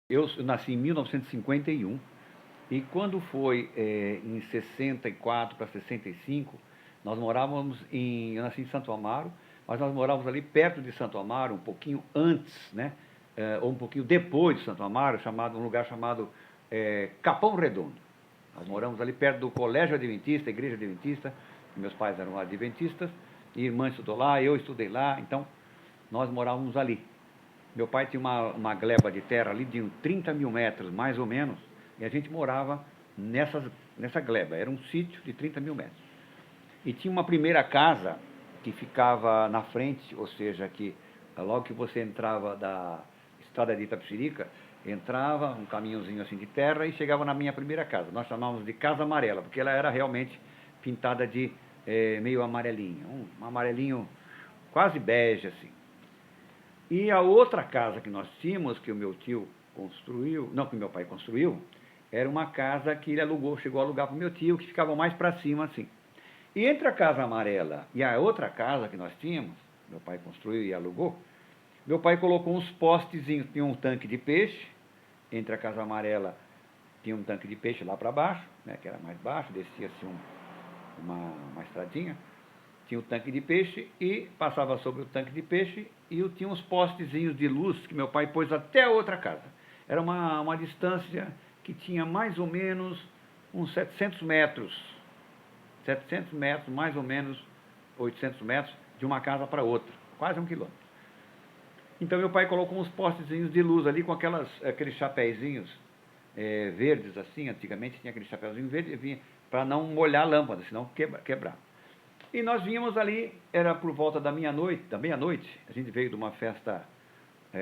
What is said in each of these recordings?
Eu nasci em 1951 e quando foi em 64 para 65, nós morávamos eu nasci em Santo Amaro, mas nós morávamos ali perto de Santo Amaro, um pouquinho antes, né? Ou um pouquinho depois de Santo Amaro, um lugar chamado Capão Redondo. Nós moramos ali perto do Colégio Adventista, Igreja Adventista, meus pais eram adventistas, e irmã estudou lá, eu estudei lá, então nós morávamos ali. Meu pai tinha uma gleba de terra ali de 30 mil metros, mais ou menos, e a gente morava nessa gleba. Era um sítio de 30 mil metros. E tinha uma primeira casa que ficava na frente, ou seja, que logo que você entrava da estrada de Itapecerica, entrava um caminhozinho assim de terra e chegava na minha primeira casa. Nós chamávamos de Casa Amarela, porque ela era realmente pintada de meio amarelinho, um amarelinho quase bege assim. E a outra casa que nós tínhamos, que o meu tio construiu, não, que o meu pai construiu, era uma casa que ele alugou, chegou a alugar para o meu tio, que ficava mais para cima assim. E entre a Casa Amarela e a outra casa que nós tínhamos, meu pai construiu e alugou, meu pai colocou uns postezinhos, tinha um tanque de peixe, entre a Casa Amarela tinha um tanque de peixe lá para baixo, né, que era mais baixo, descia-se uma estradinha, tinha o tanque de peixe e passava sobre o tanque de peixe e tinha uns postezinhos de luz que meu pai pôs até a outra casa. Era uma distância que tinha mais ou menos uns 700 metros, mais ou menos 800 metros de uma casa para outra, quase 1 quilômetro. Então meu pai colocou uns postezinhos de luz ali com aqueles chapéuzinhos verdes assim, antigamente tinha aquele chapéuzinho verde para não molhar a lâmpada, senão quebrar. E nós vínhamos ali, era por volta da meia-noite, a gente veio de uma festa,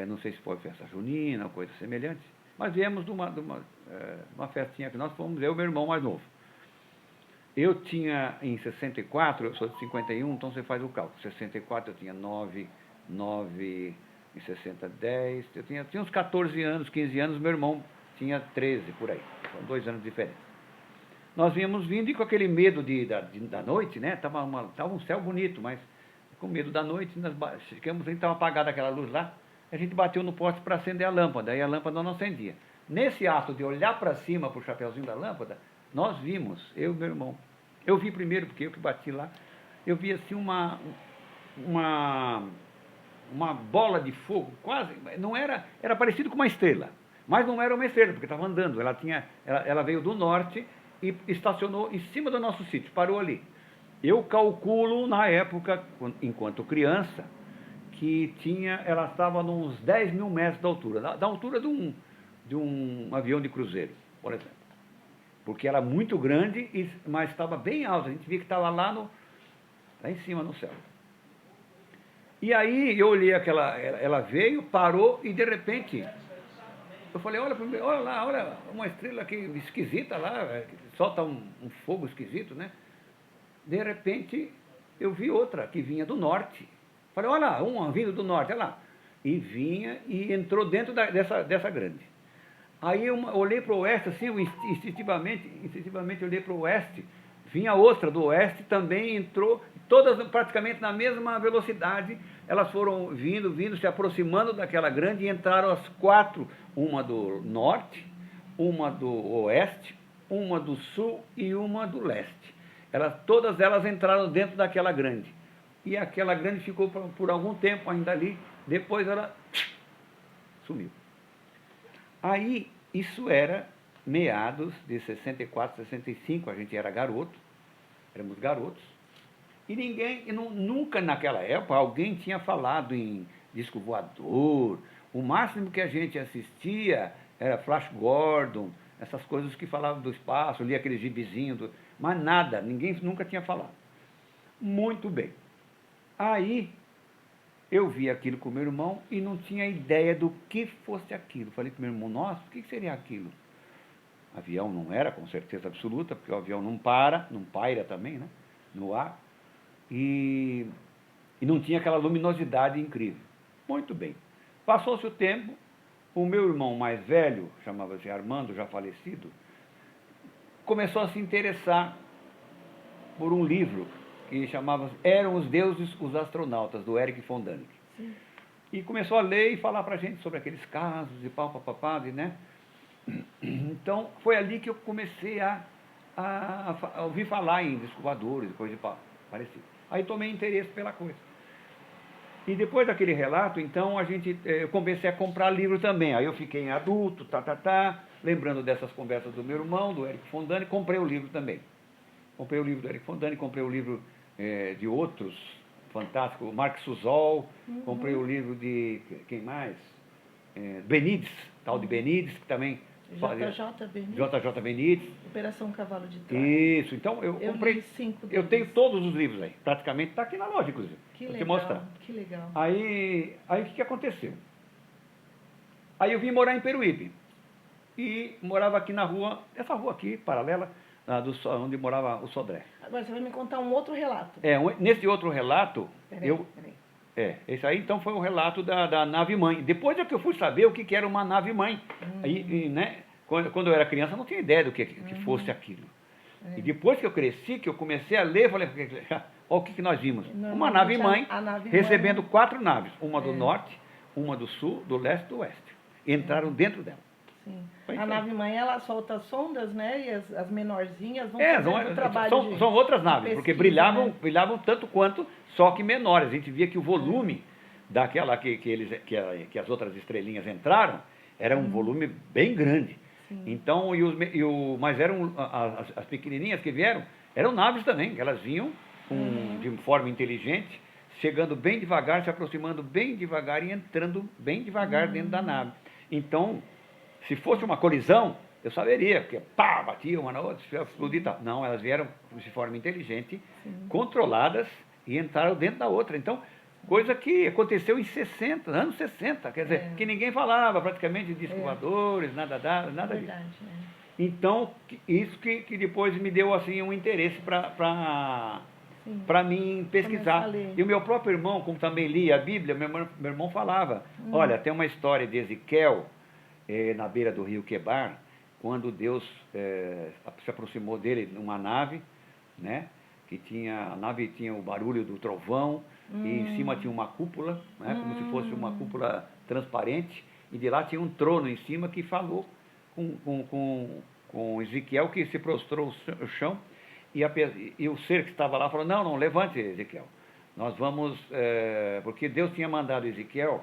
não sei se foi festa junina ou coisa semelhante, mas viemos de uma festinha que nós fomos, eu e meu irmão mais novo. Eu tinha em 64, eu sou de 51, então você faz o cálculo. 64 eu tinha 9, em 60, 10, eu tinha uns 14 anos, 15 anos, meu irmão tinha 13 por aí, são 2 anos de diferença. Nós vínhamos vindo e com aquele medo da noite, né? Tava um céu bonito, mas com medo da noite, nós chegamos, estava apagada aquela luz lá, a gente bateu no poste para acender a lâmpada, e a lâmpada não acendia. Nesse ato de olhar para cima, para o chapeuzinho da lâmpada, nós vimos, eu e meu irmão, eu vi primeiro, porque eu que bati lá, eu vi assim uma bola de fogo, quase, não era parecido com uma estrela, mas não era uma estrela, porque estava andando, ela veio do norte, e estacionou em cima do nosso sítio, parou ali. Eu calculo, na época, enquanto criança, que ela estava nos 10 mil metros da altura, da altura de um avião de cruzeiro, por exemplo. Porque era muito grande, mas estava bem alto, a gente via que estava lá em cima no céu. E aí eu olhei ela veio, parou e de repente... Eu falei, olha lá, olha uma estrela aqui esquisita lá, solta um fogo esquisito, né? De repente, eu vi outra que vinha do norte. Falei, olha lá, uma vindo do norte, olha lá. E vinha e entrou dentro dessa grande. Aí eu olhei para o oeste, assim, instintivamente olhei para o oeste, vinha outra do oeste, também entrou, todas praticamente na mesma velocidade, elas foram vindo, se aproximando daquela grande e entraram as 4, uma do norte, uma do oeste, uma do sul e uma do leste. Todas elas entraram dentro daquela grande. E aquela grande ficou por algum tempo ainda ali, depois ela sumiu. Aí, isso era meados de 64, 65, a gente era garoto, éramos garotos, e nunca naquela época alguém tinha falado em disco voador. O máximo que a gente assistia era Flash Gordon, essas coisas que falavam do espaço, lia aqueles gibizinhos, mas nada, ninguém nunca tinha falado. Muito bem. Aí eu vi aquilo com meu irmão e não tinha ideia do que fosse aquilo. Falei para meu irmão, nossa, o que seria aquilo? Avião não era, com certeza absoluta, porque o avião não paira também, né, no ar. E não tinha aquela luminosidade incrível. Muito bem. Passou-se o tempo, o meu irmão mais velho, chamava-se Armando, já falecido, começou a se interessar por um livro que chamava Eram os Deuses, os Astronautas, do Erich von Däniken. Sim. E começou a ler e falar para a gente sobre aqueles casos e papapá, né? Então, foi ali que eu comecei a ouvir falar em discos voadores e coisa parecida. Aí tomei interesse pela coisa. E depois daquele relato, então, eu comecei a comprar livro também. Aí eu fiquei em adulto, lembrando dessas conversas do meu irmão, do Eric Fondani, comprei o livro também. Comprei o livro do Eric Fondani, comprei o livro de outros fantásticos, o Mark Suzol, comprei o livro de, quem mais? Benides, tal de Benides, que também... JJ Benides. Operação Cavalo de Troia. Isso, então eu comprei. Li 5 deles. Eu tenho todos os livros aí, praticamente está aqui na loja, inclusive. Que vou legal, te mostrar. que legal. Aí o que aconteceu? Aí eu vim morar em Peruíbe. E morava aqui na rua, essa rua aqui, paralela, onde morava o Sodré. Agora você vai me contar um outro relato. Nesse outro relato, Peraí. esse aí então foi o relato da nave-mãe. Depois é que eu fui saber o que era uma nave-mãe. Né, quando eu era criança, eu não tinha ideia do que fosse aquilo. E depois que eu cresci, que eu comecei a ler, falei, olha o que nós vimos. Uma nave-mãe recebendo 4 naves. Uma do norte, uma do sul, do leste e do oeste. Entraram dentro dela. Sim. A nave-mãe, ela solta sondas, né? E as menorzinhas vão fazer o trabalho são outras naves, porque brilhavam tanto quanto, só que menores. A gente via que o volume daquela que as outras estrelinhas entraram, era um volume bem grande. Sim. Então, mas eram as pequenininhas que vieram, eram naves também, elas vinham de forma inteligente, chegando bem devagar, se aproximando bem devagar e entrando bem devagar dentro da nave. Então, se fosse uma colisão, eu saberia, porque batia uma na outra, explodia e tal. Não, elas vieram de forma inteligente, controladas e entraram dentro da outra. Então, coisa que aconteceu em anos 60, quer dizer, que ninguém falava praticamente de escovadores, nada disso. Então, isso que depois me deu assim um interesse para mim pesquisar. E o meu próprio irmão, como também lia a Bíblia, meu irmão falava, olha, tem uma história de Ezequiel, na beira do rio Quebar, quando Deus se aproximou dele numa nave, né? A nave tinha o barulho do trovão, e em cima tinha uma cúpula, né? Como se fosse uma cúpula transparente, e de lá tinha um trono em cima que falou com Ezequiel, que se prostrou no chão, e o ser que estava lá falou, não, levante, Ezequiel, nós vamos, porque Deus tinha mandado Ezequiel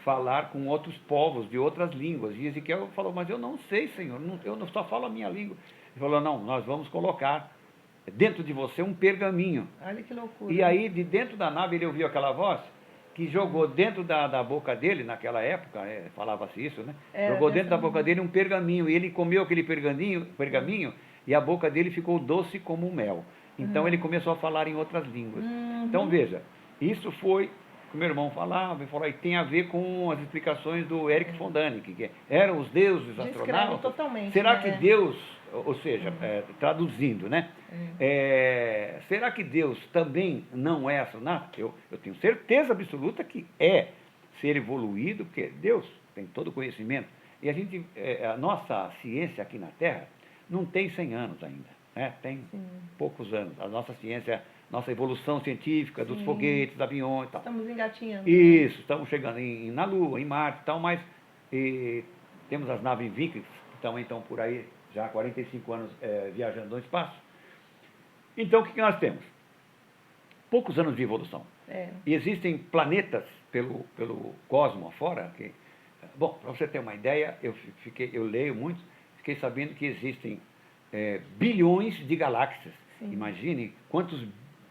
falar com outros povos de outras línguas. E Ezequiel falou, mas eu não sei, Senhor, eu não só falo a minha língua. Ele falou, não, nós vamos colocar dentro de você um pergaminho. Olha que loucura. E aí, de dentro da nave, ele ouviu aquela voz que jogou dentro da boca dele, naquela época, falava-se isso, né? Jogou dentro da boca dele um pergaminho, e ele comeu aquele pergaminho e a boca dele ficou doce como mel. Então, ele começou a falar em outras línguas. Então, veja, isso foi... O meu irmão falava, e tem a ver com as explicações do Eric Fondani, que eram os deuses astronautas. Totalmente, será que Deus, ou seja, traduzindo, né? Será que Deus também não é astronauta? Eu tenho certeza absoluta que é ser evoluído, porque Deus tem todo o conhecimento. E a nossa ciência aqui na Terra não tem 100 anos ainda, né? Tem poucos anos. A nossa ciência... Nossa evolução científica dos foguetes, aviões e tal. Estamos engatinhando. Isso, estamos chegando na Lua, em Marte e tal, mas temos as naves Vikings, que também estão por aí já há 45 anos viajando no espaço. Então, o que nós temos? Poucos anos de evolução. E existem planetas pelo cosmo afora. Bom, para você ter uma ideia, eu leio muito, fiquei sabendo que existem bilhões de galáxias. Imagine quantos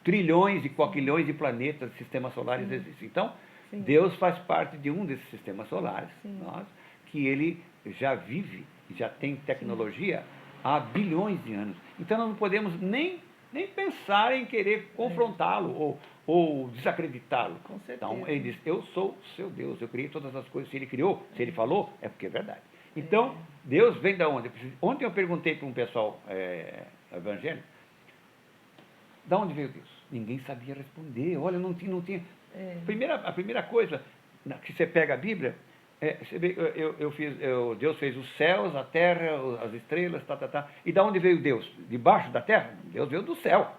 trilhões e quaquilhões de planetas, sistemas solares existem. Então, Deus faz parte de um desses sistemas solares, que ele já vive, já tem tecnologia há bilhões de anos. Então, nós não podemos nem pensar em querer confrontá-lo ou desacreditá-lo. Com certeza. Então, ele diz, eu sou seu Deus, eu criei todas as coisas. Se ele criou, se ele falou, é porque é verdade. Então, Deus vem da onde? Ontem eu perguntei para um pessoal evangélico, da onde veio Deus? Ninguém sabia responder. Olha, não tinha. A primeira coisa que você pega a Bíblia, você vê, Deus fez os céus, a terra, as estrelas, E da onde veio Deus? Debaixo da terra? Deus veio do céu.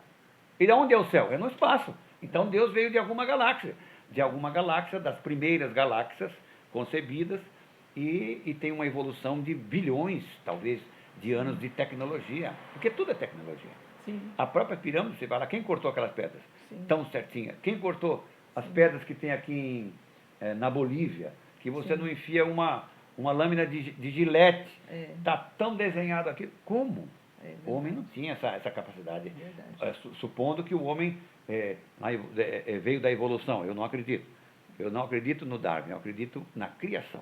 E da onde é o céu? É no espaço. Então Deus veio de alguma galáxia. de alguma galáxia, das primeiras galáxias concebidas, e tem uma evolução de bilhões, talvez, de anos de tecnologia, porque tudo é tecnologia. Sim. A própria pirâmide, você vai lá, quem cortou aquelas pedras? Sim. Tão certinha. Quem cortou as pedras que tem aqui na Bolívia, que você não enfia uma lâmina de gilete, está tão desenhado aqui. Como? O homem não tinha essa capacidade. Supondo que o homem veio da evolução. Eu não acredito. Eu não acredito no Darwin, eu acredito na criação.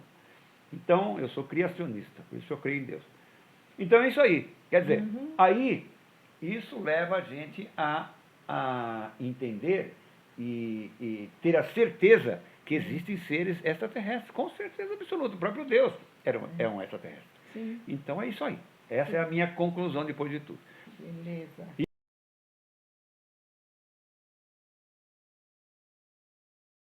Então, eu sou criacionista, por isso eu creio em Deus. Então é isso aí. Quer dizer, aí isso leva a gente a entender e ter a certeza que existem seres extraterrestres, com certeza absoluta. O próprio Deus é um extraterrestre. Sim. Então é isso aí. Essa é a minha conclusão depois de tudo. Beleza.